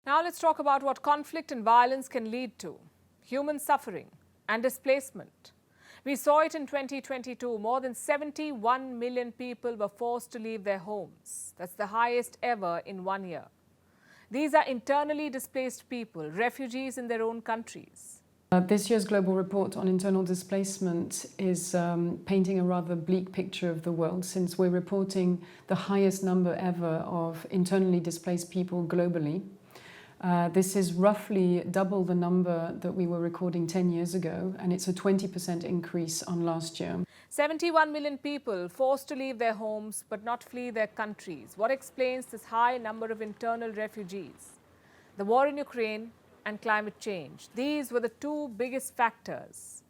Now let's talk about what conflict and violence can lead to: human suffering and displacement. We saw it in 2022. More than 71 million people were forced to leave their homes. That's the highest ever in 1 year. These are internally displaced people, refugees in their own countries. This year's global report on internal displacement is painting a rather bleak picture of the world, since we're reporting the highest number ever of internally displaced people globally. This is roughly double the number that we were recording 10 years ago, and it's a 20% increase on last year. 71 million people forced to leave their homes but not flee their countries. What explains this high number of internal refugees? The war in Ukraine and climate change. These were the two biggest factors.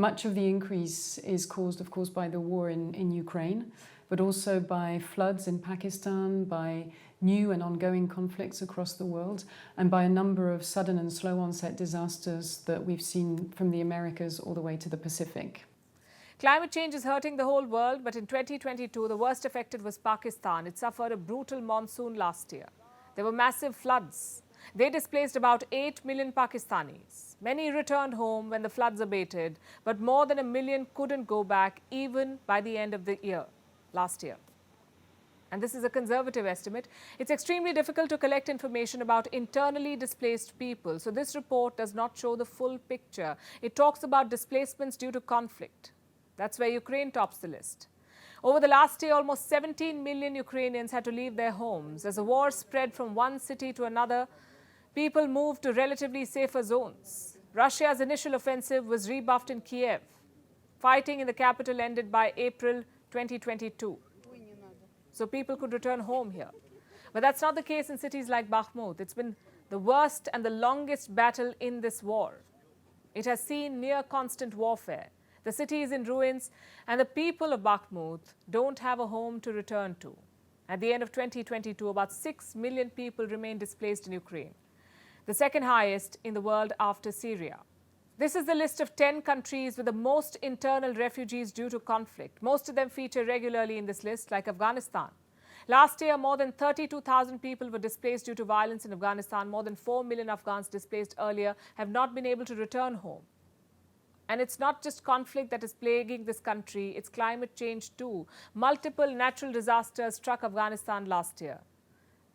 Much of the increase is caused, of course, by the war in Ukraine, but also by floods in Pakistan, by new and ongoing conflicts across the world, and by a number of sudden and slow onset disasters that we've seen from the Americas all the way to the Pacific. Climate change is hurting the whole world, but in 2022, the worst affected was Pakistan. It suffered a brutal monsoon last year. There were massive floods. They displaced about 8 million Pakistanis. Many returned home when the floods abated, but more than 1 million couldn't go back even by the end of the year, last year. And this is a conservative estimate. It's extremely difficult to collect information about internally displaced people, so this report does not show the full picture. It talks about displacements due to conflict. That's where Ukraine tops the list. Over the last year, almost 17 million Ukrainians had to leave their homes. As the war spread from one city to another, people moved to relatively safer zones. Russia's initial offensive was rebuffed in Kiev. Fighting in the capital ended by April 2022. So people could return home here. But that's not the case in cities like Bakhmut. It's been the worst and the longest battle in this war. It has seen near constant warfare. The city is in ruins, and the people of Bakhmut don't have a home to return to. At the end of 2022, about 6 million people remain displaced in Ukraine, the second highest in the world after Syria. This is the list of 10 countries with the most internal refugees due to conflict. Most of them feature regularly in this list, like Afghanistan. Last year, more than 32,000 people were displaced due to violence in Afghanistan. More than 4 million Afghans displaced earlier have not been able to return home. And it's not just conflict that is plaguing this country, it's climate change too. Multiple natural disasters struck Afghanistan last year.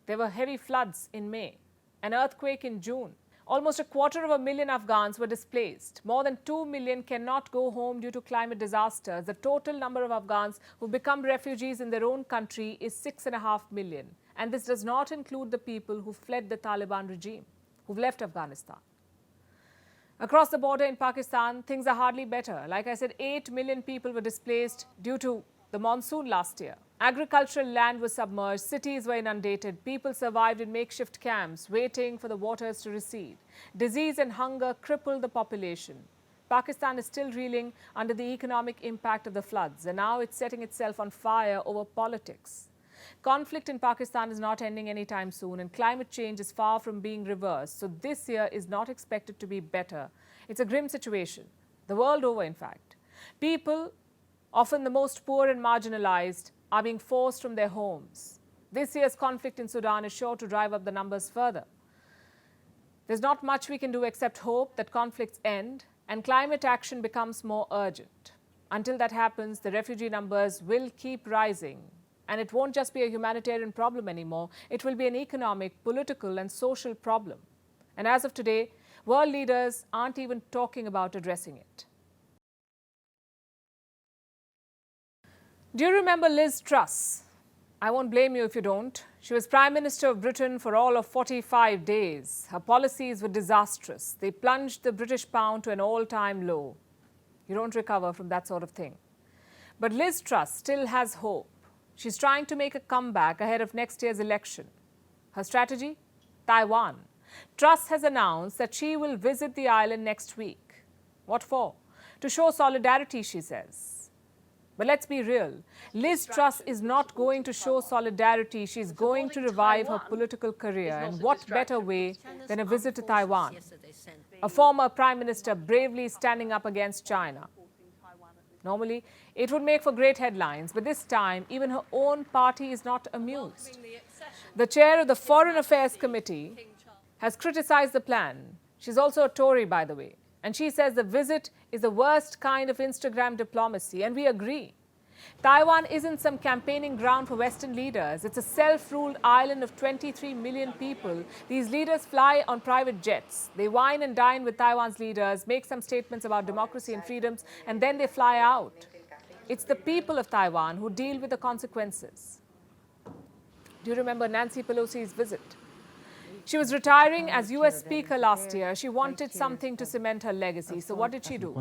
There were heavy floods in May, an earthquake in June. Almost 250,000 Afghans were displaced. More than 2 million cannot go home due to climate disasters. The total number of Afghans who become refugees in their own country is 6.5 million. And this does not include the people who fled the Taliban regime, who've left Afghanistan. Across the border in Pakistan, things are hardly better. Like I said, 8 million people were displaced due to the monsoon last year. Agricultural land was submerged, cities were inundated, people survived in makeshift camps, waiting for the waters to recede. Disease and hunger crippled the population. Pakistan is still reeling under the economic impact of the floods, and now it's setting itself on fire over politics. Conflict in Pakistan is not ending anytime soon, and climate change is far from being reversed. So this year is not expected to be better. It's a grim situation, the world over, in fact. People, often the most poor and marginalized, are being forced from their homes. This year's conflict in Sudan is sure to drive up the numbers further. There's not much we can do except hope that conflicts end and climate action becomes more urgent. Until that happens, the refugee numbers will keep rising. And it won't just be a humanitarian problem anymore. It will be an economic, political, and social problem. And as of today, world leaders aren't even talking about addressing it. Do you remember Liz Truss? I won't blame you if you don't. She was Prime Minister of Britain for all of 45 days. Her policies were disastrous. They plunged the British pound to an all-time low. You don't recover from that sort of thing. But Liz Truss still has hope. She's trying to make a comeback ahead of next year's election. Her strategy? Taiwan. Truss has announced that she will visit the island next week. What for? To show solidarity, she says. But let's be real. Liz Truss is not going to show solidarity. She's going to revive her political career. And what better way than a visit to Taiwan? A former Prime Minister bravely standing up against China. Normally, it would make for great headlines, but this time, even her own party is not amused. The chair of the Foreign Affairs Committee has criticized the plan. She's also a Tory, by the way. And she says the visit is the worst kind of Instagram diplomacy, and we agree. Taiwan isn't some campaigning ground for Western leaders. It's a self-ruled island of 23 million people. These leaders fly on private jets. They wine and dine with Taiwan's leaders, make some statements about democracy and freedoms, and then they fly out. It's the people of Taiwan who deal with the consequences. Do you remember Nancy Pelosi's visit? She was retiring as US Speaker last year. She wanted something to cement her legacy. So what did she do?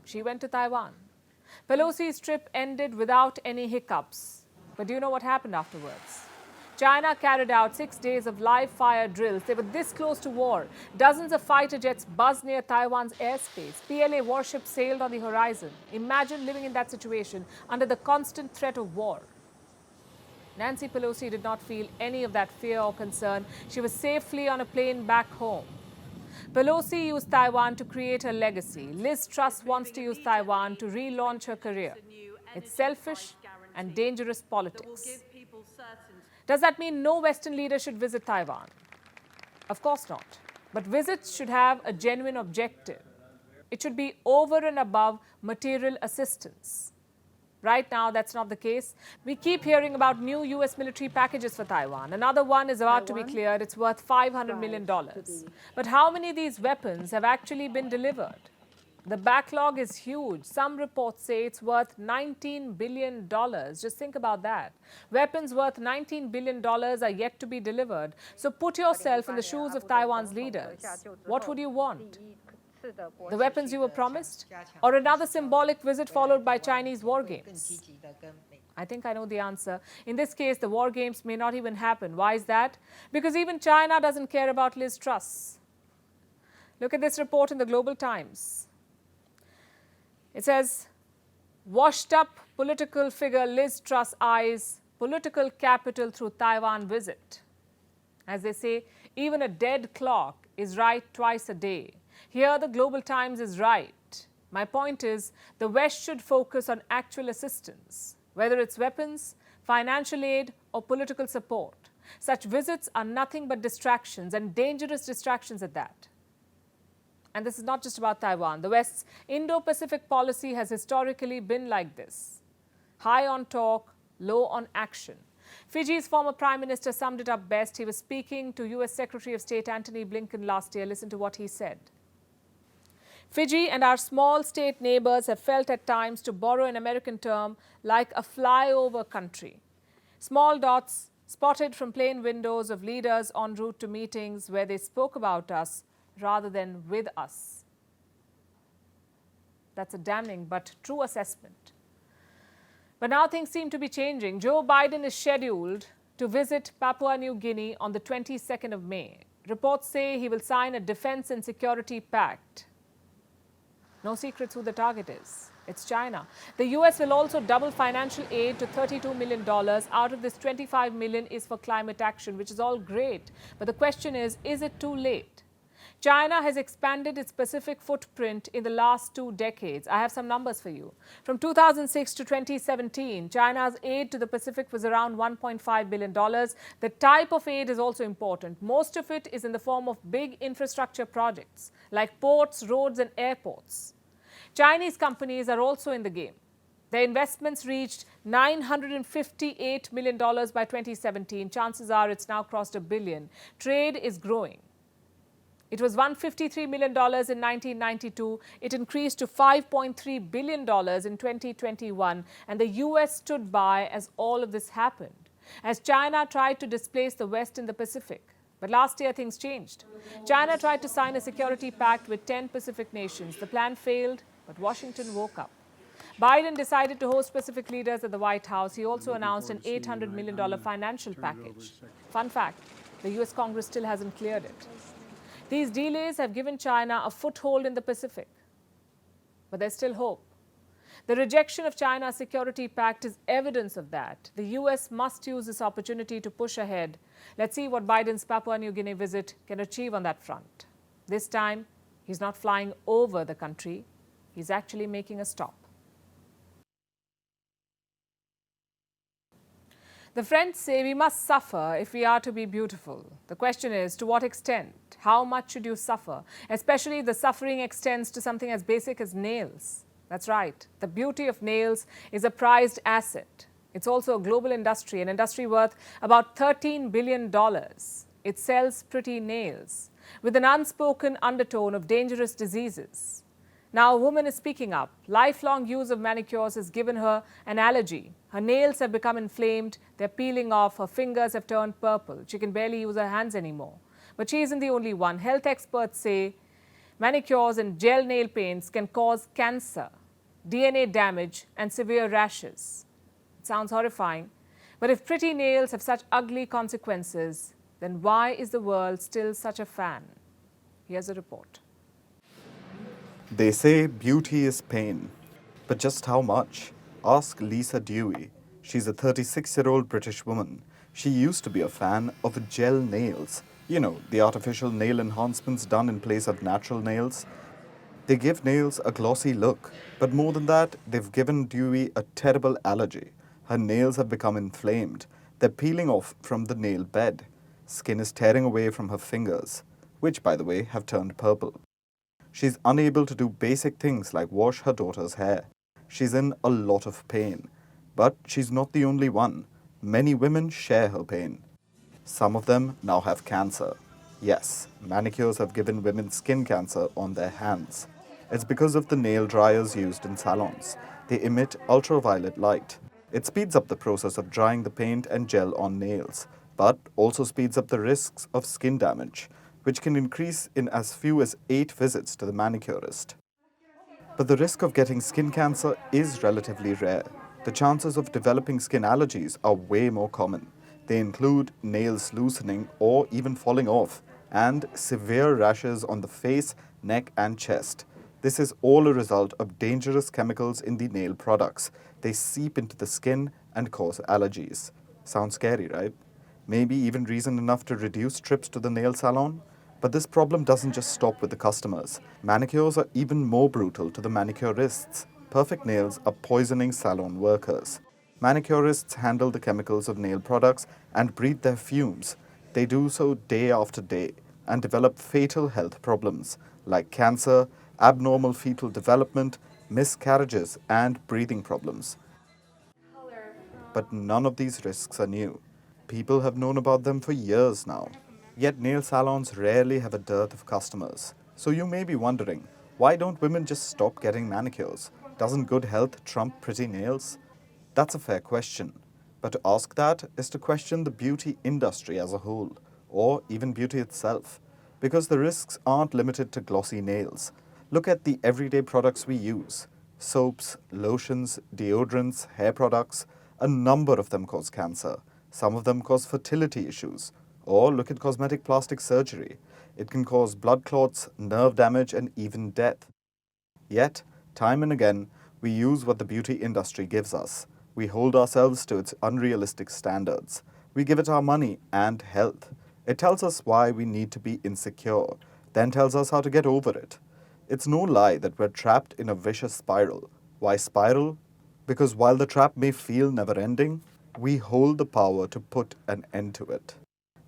She went to Taiwan. Pelosi's trip ended without any hiccups. But do you know what happened afterwards? China carried out 6 days of live fire drills. They were this close to war. Dozens of fighter jets buzzed near Taiwan's airspace. PLA warships sailed on the horizon. Imagine living in that situation under the constant threat of war. Nancy Pelosi did not feel any of that fear or concern. She was safely on a plane back home. Pelosi used Taiwan to create her legacy. Liz Truss wants to use Taiwan to relaunch her career. It's selfish and dangerous politics. Does that mean no Western leader should visit Taiwan? Of course not. But visits should have a genuine objective. It should be over and above material assistance. Right now, that's not the case. We keep hearing about new US military packages for Taiwan. Another one is about to be cleared. It's worth $500 million. But how many of these weapons have actually been delivered? The backlog is huge. Some reports say it's worth $19 billion. Just think about that. Weapons worth $19 billion are yet to be delivered. So put yourself in the shoes of Taiwan's leaders. What would you want? The weapons you were promised? Or another symbolic visit followed by Chinese war games? I think I know the answer. In this case, the war games may not even happen. Why is that? Because even China doesn't care about Liz Truss. Look at this report in the Global Times. It says, washed up political figure Liz Truss eyes political capital through Taiwan visit. As they say, even a dead clock is right twice a day. Here, the Global Times is right. My point is, the West should focus on actual assistance, whether it's weapons, financial aid, or political support. Such visits are nothing but distractions, and dangerous distractions at that. And this is not just about Taiwan. The West's Indo-Pacific policy has historically been like this. High on talk, low on action. Fiji's former Prime Minister summed it up best. He was speaking to US Secretary of State Antony Blinken last year. Listen to what he said. Fiji and our small state neighbors have felt at times, to borrow an American term, like a flyover country. Small dots spotted from plane windows of leaders en route to meetings where they spoke about us rather than with us. That's a damning but true assessment. But now things seem to be changing. Joe Biden is scheduled to visit Papua New Guinea on the 22nd of May. Reports say he will sign a defense and security pact. No secrets who the target is. It's China. The US will also double financial aid to $32 million. Out of this, $25 million is for climate action, which is all great. But the question is it too late? China has expanded its Pacific footprint in the last 2 decades. I have some numbers for you. From 2006 to 2017, China's aid to the Pacific was around $1.5 billion. The type of aid is also important. Most of it is in the form of big infrastructure projects like ports, roads, and airports. Chinese companies are also in the game. Their investments reached $958 million by 2017. Chances are it's now crossed $1 billion. Trade is growing. It was $153 million in 1992. It increased to $5.3 billion in 2021. And the US stood by as all of this happened, as China tried to displace the West in the Pacific. But last year, things changed. China tried to sign a security pact with 10 Pacific nations. The plan failed, but Washington woke up. Biden decided to host Pacific leaders at the White House. He also announced an $800 million financial package. Fun fact, the US Congress still hasn't cleared it. These delays have given China a foothold in the Pacific. But there's still hope. The rejection of China's security pact is evidence of that. The US must use this opportunity to push ahead. Let's see what Biden's Papua New Guinea visit can achieve on that front. This time, he's not flying over the country. He's actually making a stop. The French say we must suffer if we are to be beautiful. The question is, to what extent? How much should you suffer? Especially if the suffering extends to something as basic as nails. That's right. The beauty of nails is a prized asset. It's also a global industry, an industry worth about $13 billion. It sells pretty nails with an unspoken undertone of dangerous diseases. Now a woman is speaking up. Lifelong use of manicures has given her an allergy. Her nails have become inflamed, they're peeling off, her fingers have turned purple. She can barely use her hands anymore. But she isn't the only one. Health experts say manicures and gel nail paints can cause cancer, DNA damage and severe rashes. It sounds horrifying. But if pretty nails have such ugly consequences, then why is the world still such a fan? Here's a report. They say beauty is pain. But just how much? Ask Lisa Dewey. She's a 36-year-old British woman. She used to be a fan of gel nails. You know, the artificial nail enhancements done in place of natural nails. They give nails a glossy look. But more than that, they've given Dewey a terrible allergy. Her nails have become inflamed. They're peeling off from the nail bed. Skin is tearing away from her fingers, which, by the way, have turned purple. She's unable to do basic things like wash her daughter's hair. She's in a lot of pain. But she's not the only one. Many women share her pain. Some of them now have cancer. Yes, manicures have given women skin cancer on their hands. It's because of the nail dryers used in salons. They emit ultraviolet light. It speeds up the process of drying the paint and gel on nails, but also speeds up the risks of skin damage, which can increase in as few as 8 visits to the manicurist. But the risk of getting skin cancer is relatively rare. The chances of developing skin allergies are way more common. They include nails loosening or even falling off, and severe rashes on the face, neck, and chest. This is all a result of dangerous chemicals in the nail products. They seep into the skin and cause allergies. Sounds scary, right? Maybe even reason enough to reduce trips to the nail salon? But this problem doesn't just stop with the customers. Manicures are even more brutal to the manicurists. Perfect nails are poisoning salon workers. Manicurists handle the chemicals of nail products and breathe their fumes. They do so day after day and develop fatal health problems like cancer, abnormal fetal development, miscarriages, and breathing problems. But none of these risks are new. People have known about them for years now. Yet nail salons rarely have a dearth of customers. So you may be wondering, why don't women just stop getting manicures? Doesn't good health trump pretty nails? That's a fair question. But to ask that is to question the beauty industry as a whole, or even beauty itself. Because the risks aren't limited to glossy nails. Look at the everyday products we use. Soaps, lotions, deodorants, hair products. A number of them cause cancer. Some of them cause fertility issues. Or look at cosmetic plastic surgery. It can cause blood clots, nerve damage, and even death. Yet, time and again, we use what the beauty industry gives us. We hold ourselves to its unrealistic standards. We give it our money and health. It tells us why we need to be insecure, then tells us how to get over it. It's no lie that we're trapped in a vicious spiral. Why spiral? Because while the trap may feel never-ending, we hold the power to put an end to it.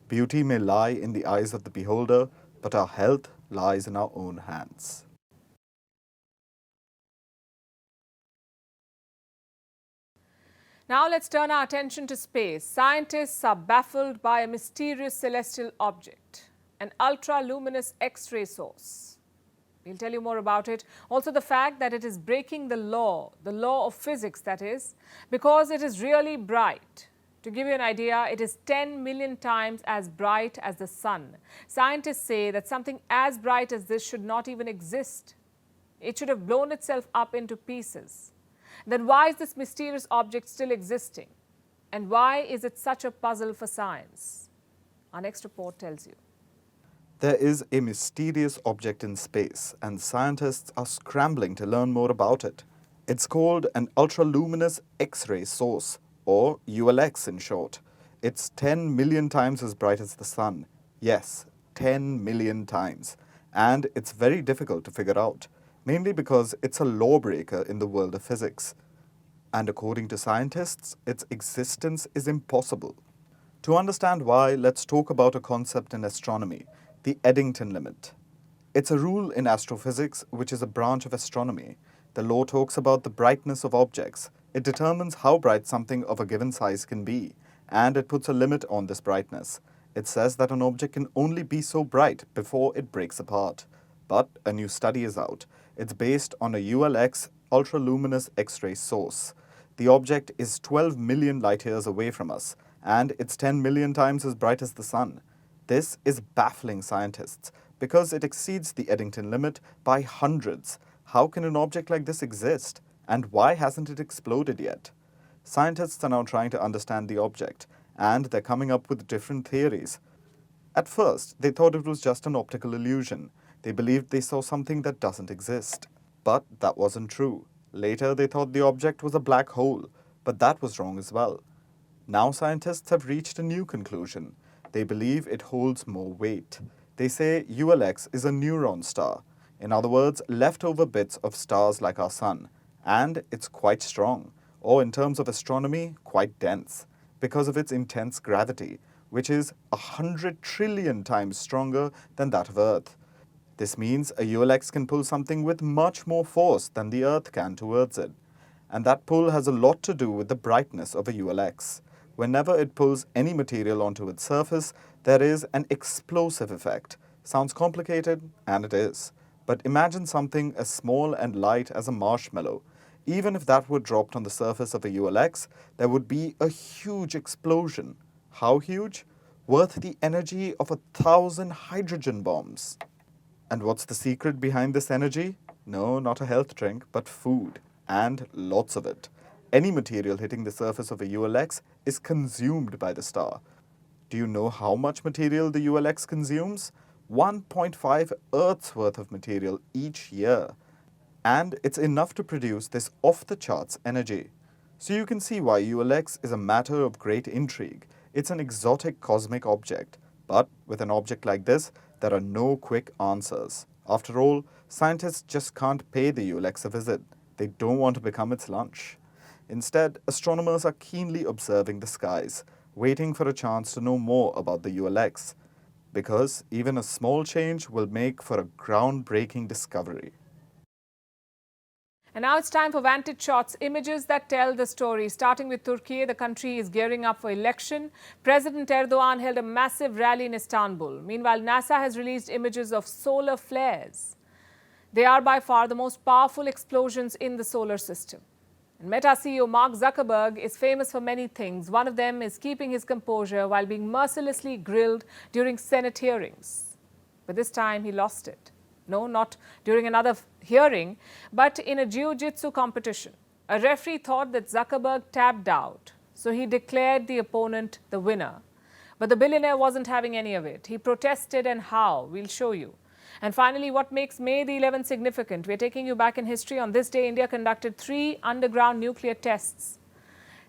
Beauty may lie in the eyes of the beholder, but our health lies in our own hands. Now let's turn our attention to space. Scientists are baffled by a mysterious celestial object, an ultra-luminous X-ray source. We'll tell you more about it. Also the fact that it is breaking the law of physics, that is, because it is really bright. To give you an idea, it is 10 million times as bright as the sun. Scientists say that something as bright as this should not even exist. It should have blown itself up into pieces. Then why is this mysterious object still existing? And why is it such a puzzle for science? Our next report tells you. There is a mysterious object in space, and scientists are scrambling to learn more about it. It's called an ultraluminous X-ray source, or ULX in short. It's 10 million times as bright as the sun. Yes, 10 million times. And it's very difficult to figure out, mainly because it's a lawbreaker in the world of physics. And according to scientists, its existence is impossible. To understand why, let's talk about a concept in astronomy, the Eddington limit. It's a rule in astrophysics, which is a branch of astronomy. The law talks about the brightness of objects. It determines how bright something of a given size can be, and it puts a limit on this brightness. It says that an object can only be so bright before it breaks apart. But a new study is out. It's based on a ULX ultraluminous X-ray source. The object is 12 million light years away from us, and it's 10 million times as bright as the sun. This is baffling scientists because it exceeds the Eddington limit by hundreds. How can an object like this exist? And why hasn't it exploded yet? Scientists are now trying to understand the object, and they're coming up with different theories. At first, they thought it was just an optical illusion. They believed they saw something that doesn't exist. But that wasn't true. Later, they thought the object was a black hole, but that was wrong as well. Now scientists have reached a new conclusion. They believe it holds more weight. They say ULX is a neutron star. In other words, leftover bits of stars like our sun. And it's quite strong, or in terms of astronomy, quite dense, because of its intense gravity, which is 100 trillion times stronger than that of Earth. This means a ULX can pull something with much more force than the Earth can towards it. And that pull has a lot to do with the brightness of a ULX. Whenever it pulls any material onto its surface, there is an explosive effect. Sounds complicated, and it is. But imagine something as small and light as a marshmallow. Even if that were dropped on the surface of a ULX, there would be a huge explosion. How huge? Worth the energy of 1,000 hydrogen bombs. And what's the secret behind this energy? No, not a health drink, but food. And lots of it. Any material hitting the surface of a ULX is consumed by the star. Do you know how much material the ULX consumes? 1.5 Earth's worth of material each year. And it's enough to produce this off-the-charts energy. So you can see why ULX is a matter of great intrigue. It's an exotic cosmic object. But with an object like this, there are no quick answers. After all, scientists just can't pay the ULX a visit. They don't want to become its lunch. Instead, astronomers are keenly observing the skies, waiting for a chance to know more about the ULX. Because even a small change will make for a groundbreaking discovery. And now it's time for Vantage Shots, images that tell the story. Starting with Turkey, the country is gearing up for election. President Erdogan held a massive rally in Istanbul. Meanwhile, NASA has released images of solar flares. They are by far the most powerful explosions in the solar system. And Meta CEO Mark Zuckerberg is famous for many things. One of them is keeping his composure while being mercilessly grilled during Senate hearings. But this time he lost it. No, not during another hearing, but in a jiu-jitsu competition. A referee thought that Zuckerberg tapped out, so he declared the opponent the winner. But the billionaire wasn't having any of it. He protested, and how? We'll show you. And finally, what makes May the 11th significant? We're taking you back in history. On this day, India conducted 3 underground nuclear tests.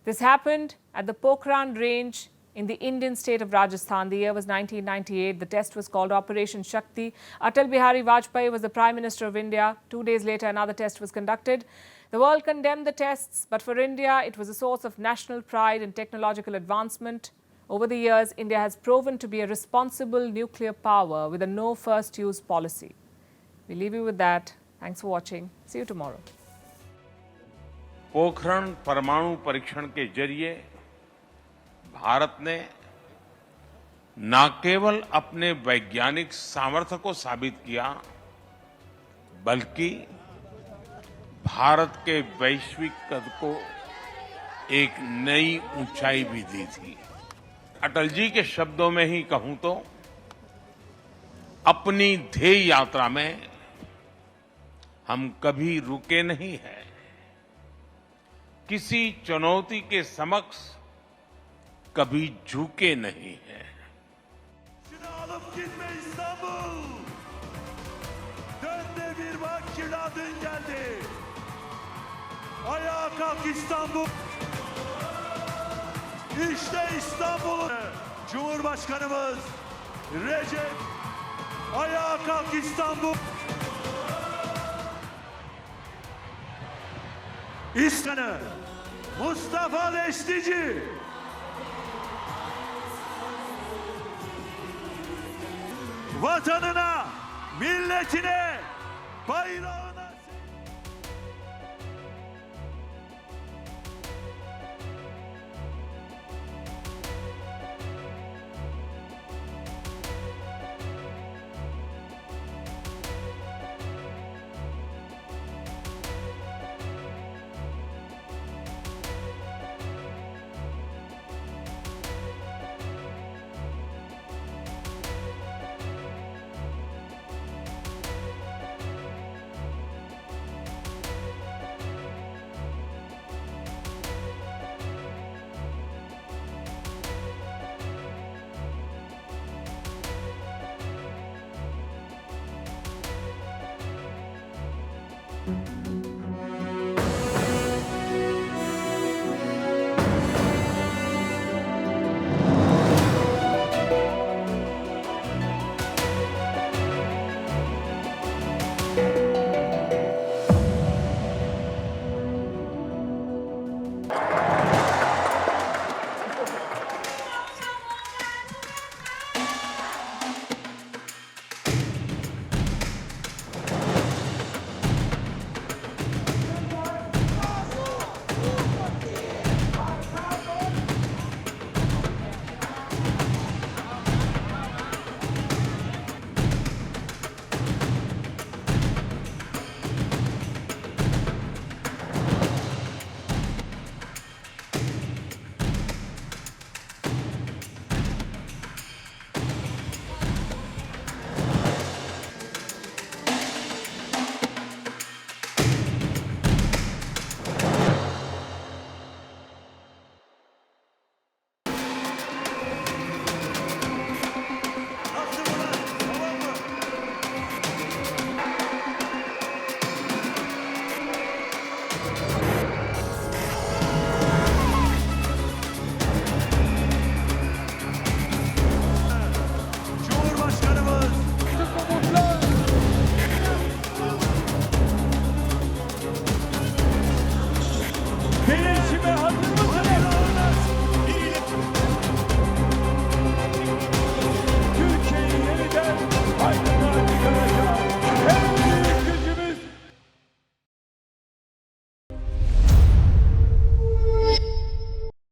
This happened at the Pokhran range in the Indian state of Rajasthan. The year was 1998. The test was called Operation Shakti. Atal Bihari Vajpayee was the Prime Minister of India. 2 days later, another test was conducted. The world condemned the tests, but for India, it was a source of national pride and technological advancement. Over the years, India has proven to be a responsible nuclear power with a no first use policy. We leave you with that. Thanks for watching. See you tomorrow. Pokhran परमाणु परीक्षण के जरिए भारत ने न केवल अपने वैज्ञानिक सामर्थ्य को साबित किया, बल्कि भारत के वैश्विक कद को एक नई ऊंचाई भी दी थी। अटल जी के शब्दों में ही कहूं तो अपनी ध्येय यात्रा में हम कभी रुके नहीं हैं, किसी चुनौती के समक्ष कभी झुके नहीं हैं। Alıp gitme İstanbul. Dön de bir bak kiradın geldi. Ayağa kalk İstanbul. İşte İstanbul'un Cumhurbaşkanımız Recep. Ayağa kalk İstanbul. İskanı Mustafa Destici. Vatanına, milletine, bayrağına.